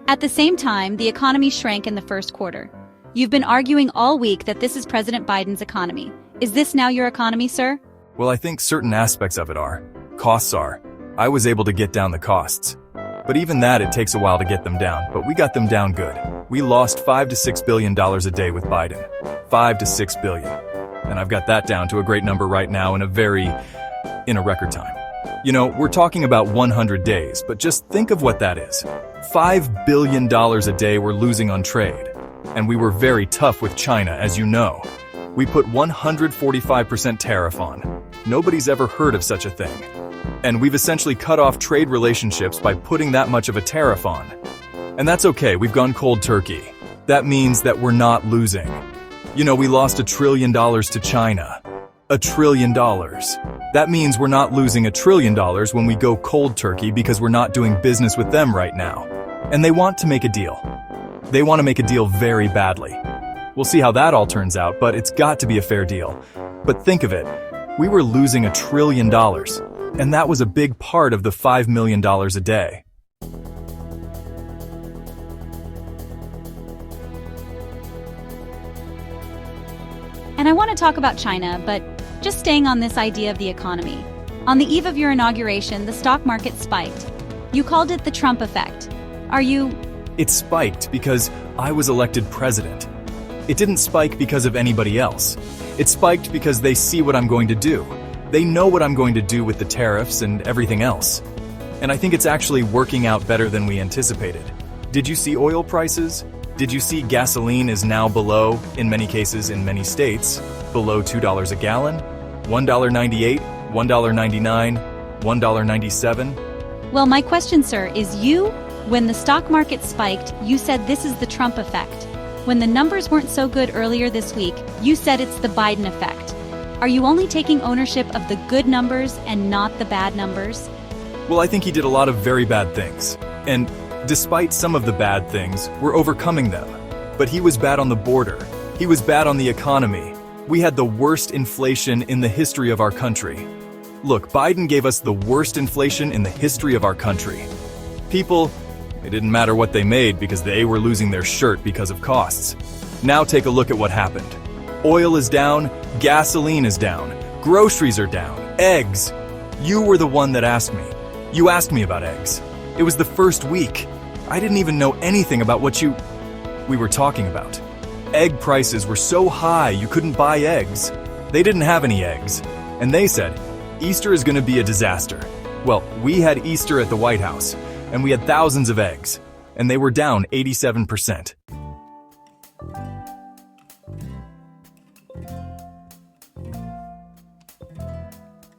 At the same time, the economy shrank in the first quarter. You've been arguing all week that this is President Biden's economy. Is this now your economy, sir? Well, I think certain aspects of it are. Costs are. I was able to get down the costs. But even that, it takes a while to get them down, but we got them down good. We lost $5 to $6 billion a day with Biden. $5 to $6 billion. And I've got that down to a great number right now in a record time. You know, we're talking about 100 days, but just think of what that is. $5 billion a day we're losing on trade. And we were very tough with China, as you know. We put 145% tariff on. Nobody's ever heard of such a thing. And we've essentially cut off trade relationships by putting that much of a tariff on. And that's okay, we've gone cold turkey. That means that we're not losing. You know, we lost $1 trillion to China. $1 trillion. That means we're not losing $1 trillion when we go cold turkey because we're not doing business with them right now. And they want to make a deal. They want to make a deal very badly. We'll see how that all turns out, but it's got to be a fair deal. But think of it. We were losing $1 trillion. And that was a big part of the $5 million a day. And I want to talk about China, but just staying on this idea of the economy. On the eve of your inauguration, the stock market spiked. You called it the Trump effect. It spiked because I was elected president. It didn't spike because of anybody else. It spiked because they see what I'm going to do. They know what I'm going to do with the tariffs and everything else. And I think it's actually working out better than we anticipated. Did you see oil prices? Did you see gasoline is now below, in many cases in many states, below $2 a gallon? $1.98, $1.99, $1.97? Well, my question, sir, is when the stock market spiked, you said this is the Trump effect. When the numbers weren't so good earlier this week, you said it's the Biden effect. Are you only taking ownership of the good numbers and not the bad numbers? Well, I think he did a lot of very bad things. And despite some of the bad things, we're overcoming them. But he was bad on the border. He was bad on the economy. We had the worst inflation in the history of our country. Look, Biden gave us the worst inflation in the history of our country. People, it didn't matter what they made because they were losing their shirt because of costs. Now take a look at what happened. Oil is down, gasoline is down, groceries are down, eggs. You were the one that asked me. You asked me about eggs. It was the first week. I didn't even know anything about what we were talking about. Egg prices were so high you couldn't buy eggs. They didn't have any eggs. And they said, Easter is going to be a disaster. Well, we had Easter at the White House, and we had thousands of eggs, and they were down 87%.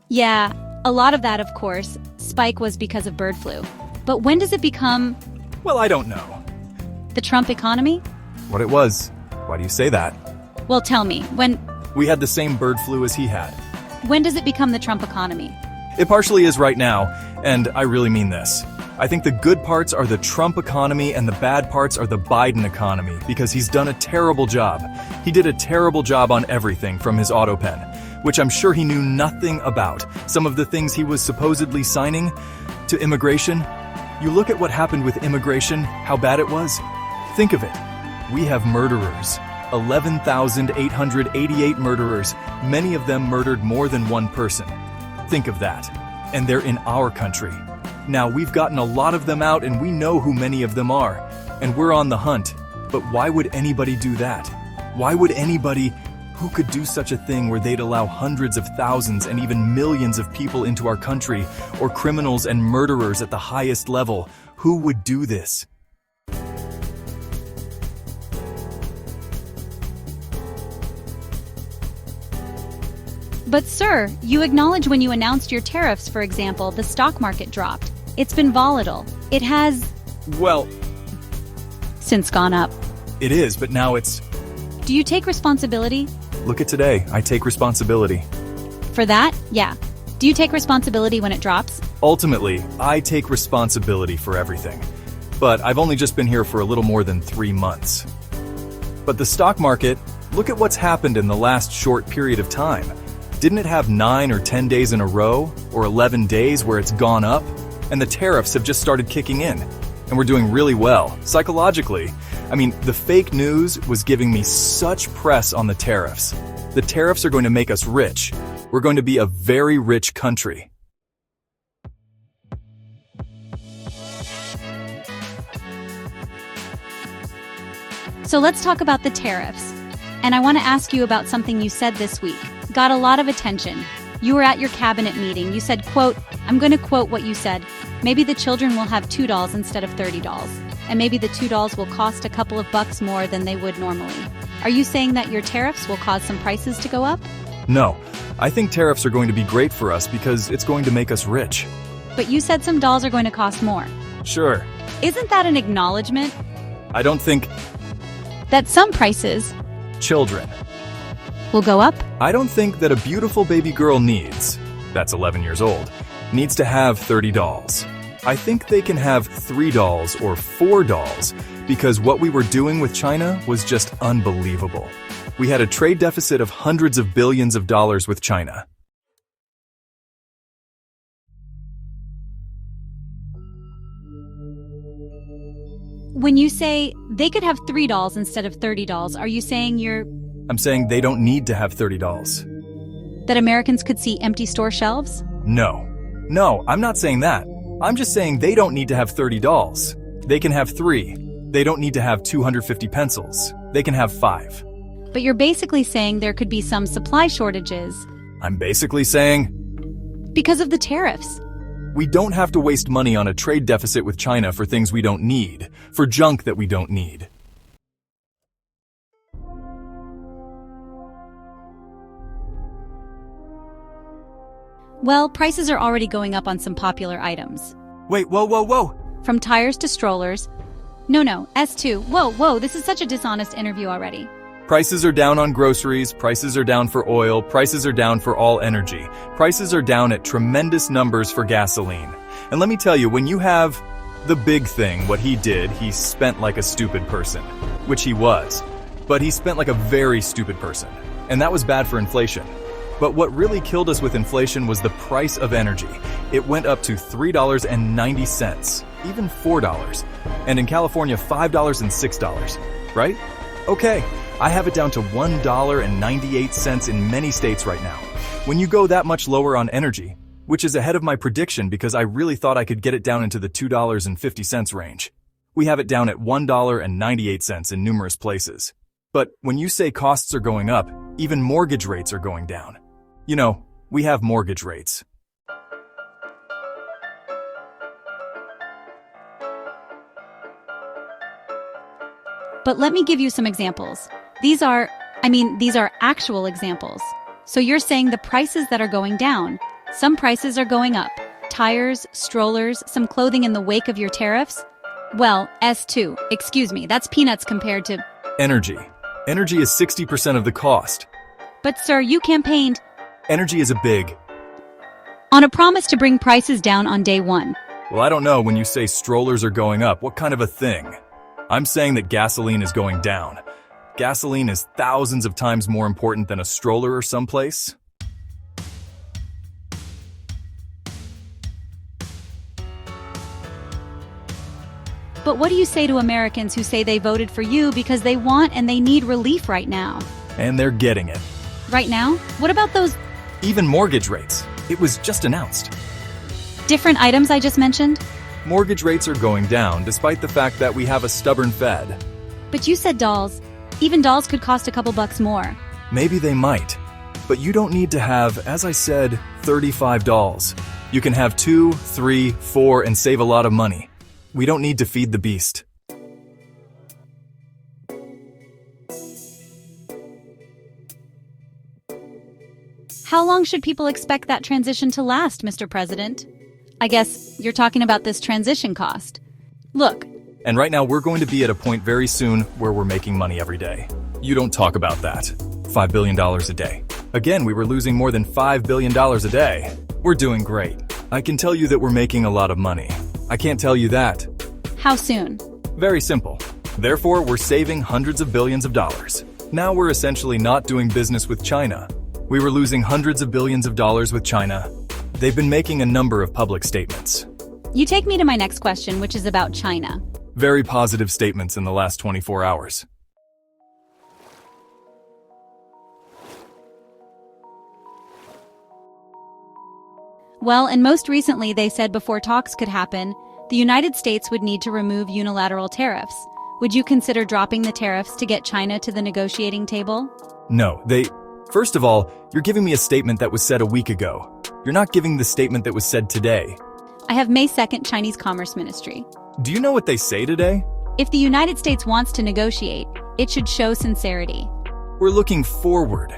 Yeah, a lot of that, of course, spike was because of bird flu. But when does it become... Well, I don't know. The Trump economy? What it was. Why do you say that? Well, tell me, We had the same bird flu as he had. When does it become the Trump economy? It partially is right now, and I really mean this. I think the good parts are the Trump economy and the bad parts are the Biden economy because he's done a terrible job. He did a terrible job on everything from his auto pen, which I'm sure he knew nothing about. Some of the things he was supposedly signing to immigration. You look at what happened with immigration, how bad it was. Think of it. We have murderers. 11,888 murderers. Many of them murdered more than one person. Think of that. And they're in our country. Now, we've gotten a lot of them out and we know who many of them are. And we're on the hunt. But why would anybody do that? Why would anybody who could do such a thing where they'd allow hundreds of thousands and even millions of people into our country, or criminals and murderers at the highest level? Who would do this? But sir, you acknowledge when you announced your tariffs, for example, the stock market dropped. It's been volatile. It has... Well... since gone up. It is, but now it's... Do you take responsibility? Look at today. I take responsibility. For that? Yeah. Do you take responsibility when it drops? Ultimately, I take responsibility for everything. But I've only just been here for a little more than 3 months. But the stock market, look at what's happened in the last short period of time. Didn't it have 9 or 10 days in a row, or 11 days where it's gone up? And the tariffs have just started kicking in. And we're doing really well, psychologically. I mean, the fake news was giving me such press on the tariffs. The tariffs are going to make us rich. We're going to be a very rich country. So let's talk about the tariffs. And I want to ask you about something you said this week. Got a lot of attention. You were at your cabinet meeting. You said, quote, I'm going to quote what you said. Maybe the children will have $2 instead of $30. And maybe the $2 will cost a couple of bucks more than they would normally. Are you saying that your tariffs will cause some prices to go up? No, I think tariffs are going to be great for us because it's going to make us rich. But you said some dolls are going to cost more. Sure. Isn't that an acknowledgement I don't think that some prices children. will go up? I don't think that a beautiful baby girl that's 11 years old, needs to have 30 dolls. I think they can have 3 dolls or 4 dolls because what we were doing with China was just unbelievable. We had a trade deficit of hundreds of billions of dollars with China. When you say they could have 3 dolls instead of 30 dolls, are you saying I'm saying they don't need to have 30 dolls. that Americans could see empty store shelves? No, I'm not saying that. I'm just saying they don't need to have 30 dolls. They can have 3. They don't need to have 250 pencils. They can have 5. But you're basically saying there could be some supply shortages I'm basically saying because of the tariffs. we don't have to waste money on a trade deficit with China for things we don't need, for junk that we don't need. Well, prices are already going up on some popular items. Wait, whoa. From tires to strollers. No, S2. Whoa, this is such a dishonest interview already. Prices are down on groceries, prices are down for oil, prices are down for all energy. Prices are down at tremendous numbers for gasoline. And let me tell you, when you have the big thing, what he did, he spent like a stupid person, which he was. But he spent like a very stupid person. And that was bad for inflation. But what really killed us with inflation was the price of energy. It went up to $3.90, even $4. And in California, $5 and $6, right? Okay, I have it down to $1.98 in many states right now. When you go that much lower on energy, which is ahead of my prediction because I really thought I could get it down into the $2.50 range. We have it down at $1.98 in numerous places. But when you say costs are going up, even mortgage rates are going down. You know, we have mortgage rates. But let me give you some examples. These are actual examples. So you're saying the prices that are going down, some prices are going up. Tires, strollers, some clothing in the wake of your tariffs? Well, S2, excuse me, that's peanuts compared to Energy. Energy is 60% of the cost. But sir, you campaigned Energy is a big. on a promise to bring prices down on day one. Well, I don't know when you say strollers are going up, what kind of a thing? I'm saying that gasoline is going down. Gasoline is thousands of times more important than a stroller or someplace. But what do you say to Americans who say they voted for you because they want and they need relief right now? And they're getting it. Right now? What about those Even mortgage rates. It was just announced. different items I just mentioned? Mortgage rates are going down despite the fact that we have a stubborn Fed. But you said dolls. Even dolls could cost a couple bucks more. Maybe they might. But you don't need to have, as I said, 35 dolls. You can have 2, 3, 4 and save a lot of money. We don't need to feed the beast. How long should people expect that transition to last, Mr. President? I guess you're talking about this transition cost. Look, And right now we're going to be at a point very soon where we're making money every day. You don't talk about that. $5 billion a day. Again, we were losing more than $5 billion a day. We're doing great. I can tell you that we're making a lot of money. I can't tell you that. how soon? Very simple. Therefore, we're saving hundreds of billions of dollars. Now we're essentially not doing business with China. We were losing hundreds of billions of dollars with China. They've been making a number of public statements. You take me to my next question, which is about China. Very positive statements in the last 24 hours. Well, and most recently they said before talks could happen, the United States would need to remove unilateral tariffs. Would you consider dropping the tariffs to get China to the negotiating table? No, First of all, you're giving me a statement that was said a week ago. You're not giving the statement that was said today. I have May 2nd Chinese Commerce Ministry. Do you know what they say today? If the United States wants to negotiate, it should show sincerity. We're looking forward.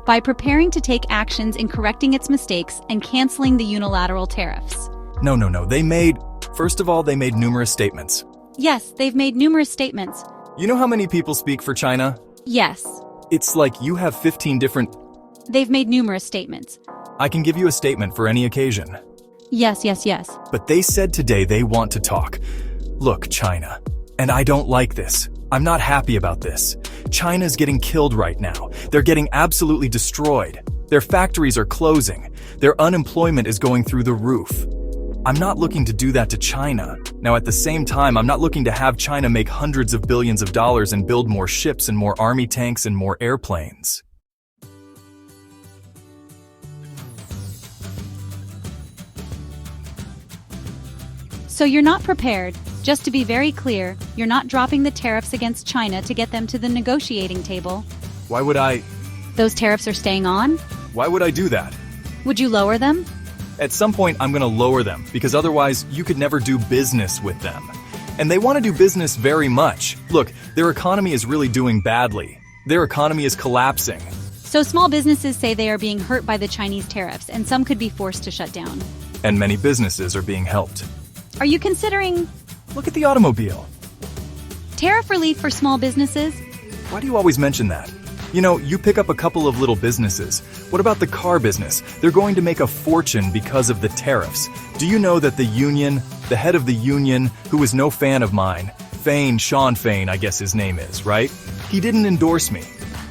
By preparing to take actions in correcting its mistakes and canceling the unilateral tariffs. No. First of all, they made numerous statements. Yes, they've made numerous statements. You know how many people speak for China? Yes. It's like you have 15 different... They've made numerous statements. I can give you a statement for any occasion. Yes. But they said today they want to talk. Look, China, and I don't like this. I'm not happy about this. China's getting killed right now. They're getting absolutely destroyed. Their factories are closing. Their unemployment is going through the roof. I'm not looking to do that to China. Now, at the same time, I'm not looking to have China make hundreds of billions of dollars and build more ships and more army tanks and more airplanes. So you're not prepared. Just to be very clear, you're not dropping the tariffs against China to get them to the negotiating table. Why would I? Those tariffs are staying on? Why would I do that? Would you lower them? At some point, I'm going to lower them because otherwise you could never do business with them. And they want to do business very much. Look, their economy is really doing badly. Their economy is collapsing. So small businesses say they are being hurt by the Chinese tariffs, and some could be forced to shut down. And many businesses are being helped. Are you considering Look at the automobile. tariff relief for small businesses? Why do you always mention that? You know, you pick up a couple of little businesses. What about the car business? They're going to make a fortune because of the tariffs. Do you know that the union, the head of the union, who is no fan of mine, Sean Fain, I guess his name is, right? He didn't endorse me.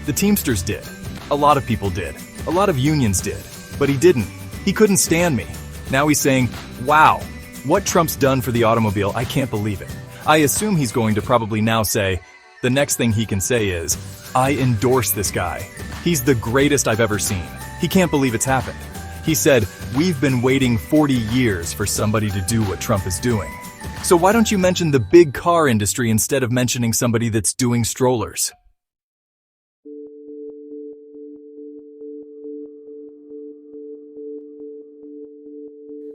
The Teamsters did. A lot of people did. A lot of unions did. But he didn't. He couldn't stand me. Now he's saying, wow, what Trump's done for the automobile, I can't believe it. I assume he's going to probably now say, the next thing he can say is, I endorse this guy. He's the greatest I've ever seen. He can't believe it's happened. He said, we've been waiting 40 years for somebody to do what Trump is doing. So why don't you mention the big car industry instead of mentioning somebody that's doing strollers?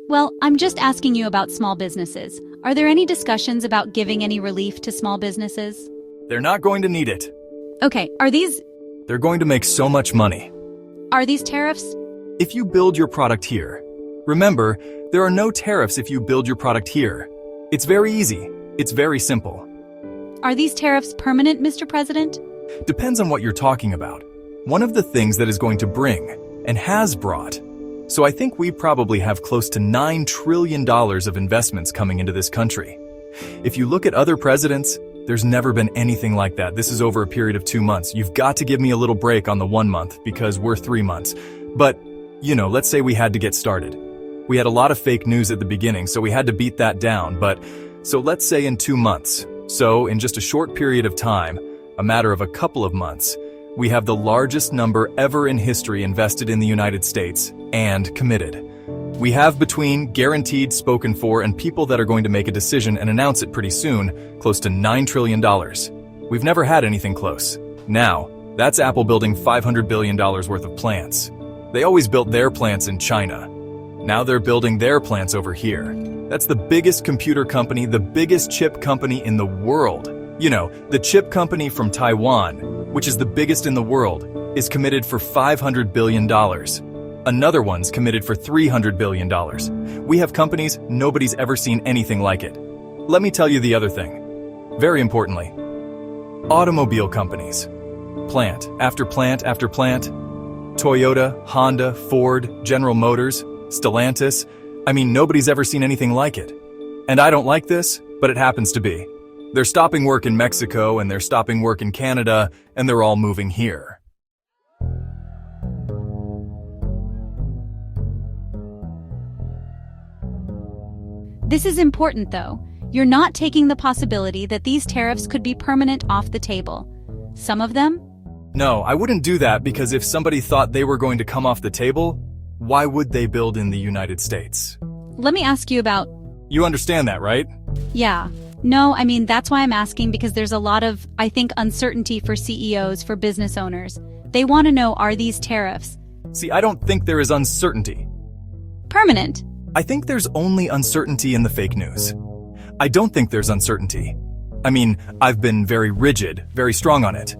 Well, I'm just asking you about small businesses. Are there any discussions about giving any relief to small businesses? They're not going to need it. Okay, They're going to make so much money. Are these tariffs? If you build your product here, remember, there are no tariffs if you build your product here. It's very easy. It's very simple. Are these tariffs permanent, Mr. President? Depends on what you're talking about. One of the things that is going to bring, and has brought, so I think we probably have close to $9 trillion of investments coming into this country. If you look at other presidents, there's never been anything like that. This is over a period of 2 months. You've got to give me a little break on the 1 month because we're 3 months. But, let's say we had to get started. We had a lot of fake news at the beginning, so we had to beat that down. So let's say in 2 months. So in just a short period of time, a matter of a couple of months, we have the largest number ever in history invested in the United States and committed. We have between guaranteed, spoken for, and people that are going to make a decision and announce it pretty soon, close to $9 trillion. We've never had anything close. Now, that's Apple building $500 billion worth of plants. They always built their plants in China. Now they're building their plants over here. That's the biggest computer company, the biggest chip company in the world. The chip company from Taiwan, which is the biggest in the world, is committed for $500 billion. Another one's committed for $300 billion. We have companies, nobody's ever seen anything like it. Let me tell you the other thing. Very importantly, automobile companies. Plant after plant after plant. Toyota, Honda, Ford, General Motors, Stellantis. Nobody's ever seen anything like it. And I don't like this, but it happens to be. They're stopping work in Mexico and they're stopping work in Canada, and they're all moving here. This is important, though. You're not taking the possibility that these tariffs could be permanent off the table. Some of them? No, I wouldn't do that because if somebody thought they were going to come off the table, why would they build in the United States? Let me ask you about... You understand that, right? Yeah. No, that's why I'm asking, because there's a lot of, I think, uncertainty for CEOs, for business owners. They want to know, are these tariffs... See, I don't think there is uncertainty. Permanent? I think there's only uncertainty in the fake news. I don't think there's uncertainty. I've been very rigid, very strong on it.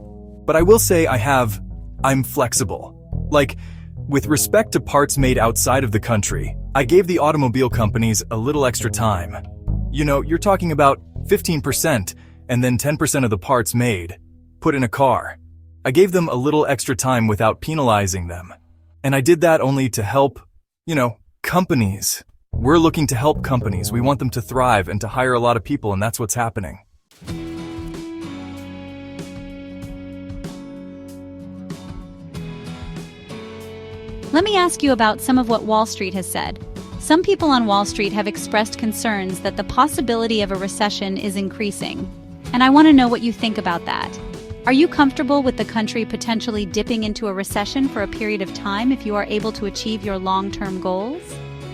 But I will say I'm flexible. Like, with respect to parts made outside of the country, I gave the automobile companies a little extra time. You're talking about 15% and then 10% of the parts made, put in a car. I gave them a little extra time without penalizing them. And I did that only to help, companies. We're looking to help companies. We want them to thrive and to hire a lot of people, and that's what's happening. Let me ask you about some of what Wall Street has said. Some people on Wall Street have expressed concerns that the possibility of a recession is increasing. And I want to know what you think about that. Are you comfortable with the country potentially dipping into a recession for a period of time if you are able to achieve your long-term goals?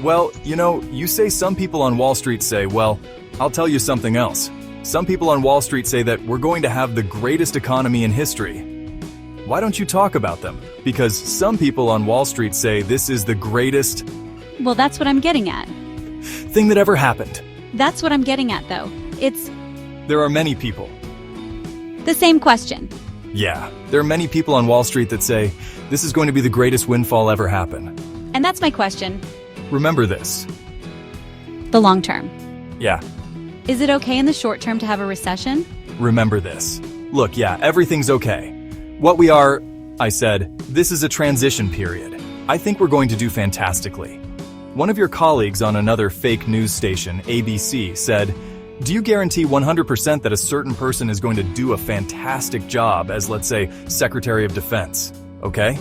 Well, you say some people on Wall Street say, well, I'll tell you something else. Some people on Wall Street say that we're going to have the greatest economy in history. Why don't you talk about them? Because some people on Wall Street say this is the greatest... Well, that's what I'm getting at. ...thing that ever happened. That's what I'm getting at, though. There are many people. The same question. Yeah, there are many people on Wall Street that say this is going to be the greatest windfall ever happen. And that's my question. Remember this. The long term. Yeah. Is it okay in the short term to have a recession? Remember this. Look, yeah, everything's okay. I said, this is a transition period. I think we're going to do fantastically. One of your colleagues on another fake news station, ABC, said, do you guarantee 100% that a certain person is going to do a fantastic job as, let's say, Secretary of Defense? Okay?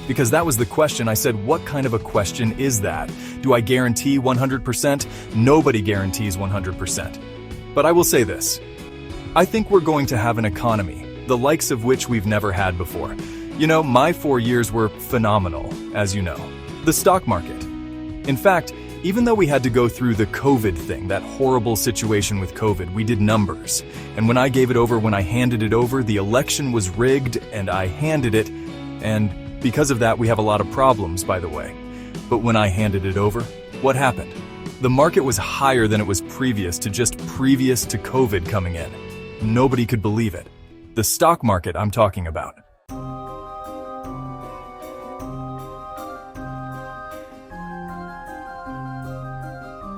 Because that was the question. I said, what kind of a question is that? Do I guarantee 100%? Nobody guarantees 100%. But I will say this. I think we're going to have an economy, the likes of which we've never had before. My 4 years were phenomenal, as you know. The stock market. In fact, even though we had to go through the COVID thing, that horrible situation with COVID, we did numbers. And when I handed it over, the election was rigged and I handed it. And because of that, we have a lot of problems, by the way. But when I handed it over, what happened? The market was higher than it was previous to COVID coming in. Nobody could believe it. The stock market I'm talking about.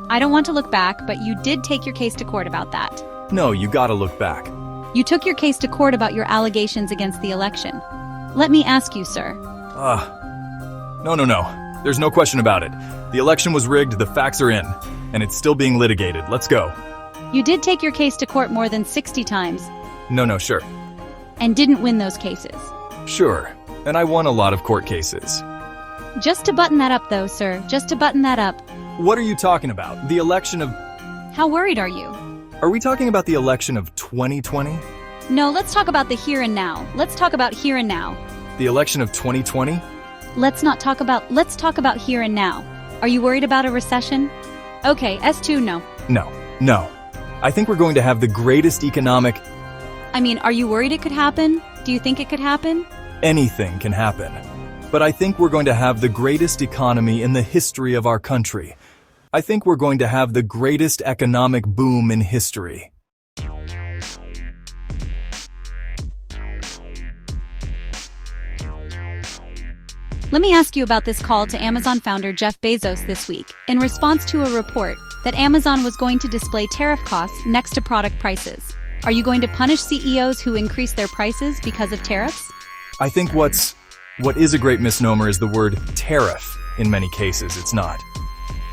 I don't want to look back, but you did take your case to court about that. No, you gotta look back. You took your case to court about your allegations against the election. Let me ask you, sir. No. There's no question about it. The election was rigged, the facts are in, and it's still being litigated. Let's go. You did take your case to court more than 60 times. No, sure. And didn't win those cases. Sure, and I won a lot of court cases. Just to button that up, though, sir. Just to button that up. What are you talking about? The election of... How worried are you? Are we talking about the election of 2020? No, let's talk about the here and now. Let's talk about here and now. The election of 2020? Let's talk about here and now. Are you worried about a recession? Okay, S2, no. No. I think we're going to have the greatest economic... Are you worried it could happen? Do you think it could happen? Anything can happen. But I think we're going to have the greatest economy in the history of our country. I think we're going to have the greatest economic boom in history. Let me ask you about this call to Amazon founder Jeff Bezos this week, in response to a report that Amazon was going to display tariff costs next to product prices. Are you going to punish CEOs who increase their prices because of tariffs? I think what is a great misnomer is the word tariff. In many cases, it's not.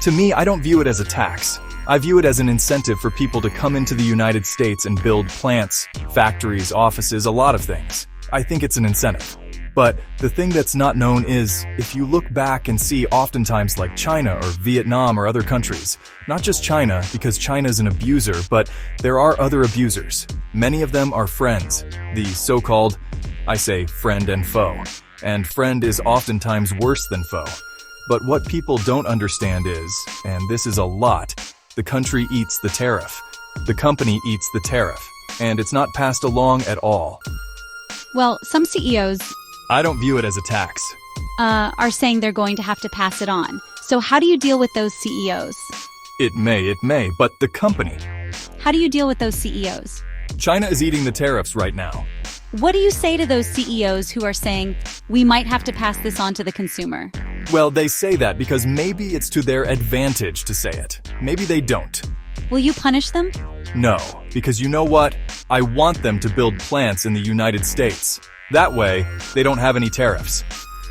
To me, I don't view it as a tax. I view it as an incentive for people to come into the United States and build plants, factories, offices, a lot of things. I think it's an incentive. But the thing that's not known is, if you look back and see oftentimes like China or Vietnam or other countries, not just China, because China's an abuser, but there are other abusers. Many of them are friends, the so-called, I say, friend and foe. And friend is oftentimes worse than foe. But what people don't understand is, and this is a lot, the country eats the tariff. The company eats the tariff. And it's not passed along at all. Well, some CEOs I don't view it as a tax. are saying they're going to have to pass it on. So how do you deal with those CEOs? It may, but the company. How do you deal with those CEOs? China is eating the tariffs right now. What do you say to those CEOs who are saying, we might have to pass this on to the consumer? Well, they say that because maybe it's to their advantage to say it. Maybe they don't. Will you punish them? No, because you know what? I want them to build plants in the United States. That way, they don't have any tariffs.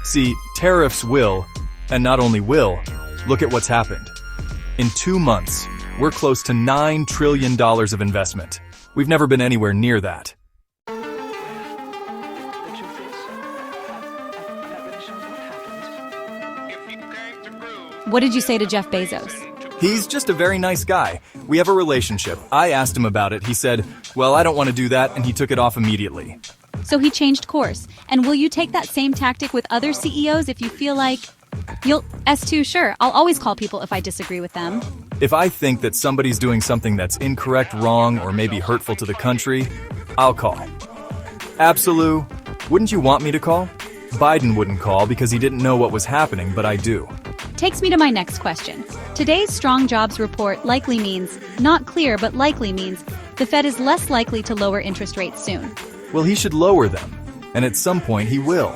See, tariffs will, and not only will, look at what's happened. In 2 months, we're close to $9 trillion of investment. We've never been anywhere near that. What did you say to Jeff Bezos? He's just a very nice guy. We have a relationship. I asked him about it. He said, well, I don't want to do that, and he took it off immediately. So he changed course. And will you take that same tactic with other CEOs if you feel like you'll S2? Sure, I'll always call people if I disagree with them. If I think that somebody's doing something that's incorrect, wrong, or maybe hurtful to the country, I'll call. Absolute, wouldn't you want me to call? Biden wouldn't call because he didn't know what was happening, but I do. Takes me to my next question. Today's strong jobs report likely means, not clear, but likely means, the Fed is less likely to lower interest rates soon. Well, he should lower them. And at some point he will.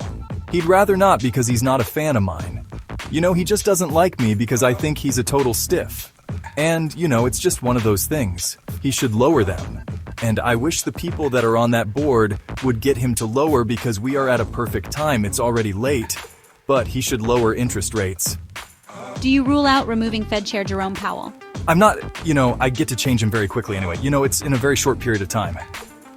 He'd rather not because he's not a fan of mine. You know, he just doesn't like me because I think he's a total stiff. And, you know, it's just one of those things. He should lower them. And I wish the people that are on that board would get him to lower because we are at a perfect time. It's already late. But he should lower interest rates. Do you rule out removing Fed Chair Jerome Powell? I'm not, I get to change him very quickly anyway. It's in a very short period of time.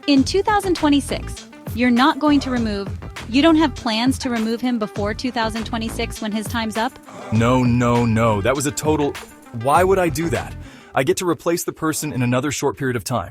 In 2026, you're not going to you don't have plans to remove him before 2026 when his time's up? No. That was a total... Why would I do that? I get to replace the person in another short period of time.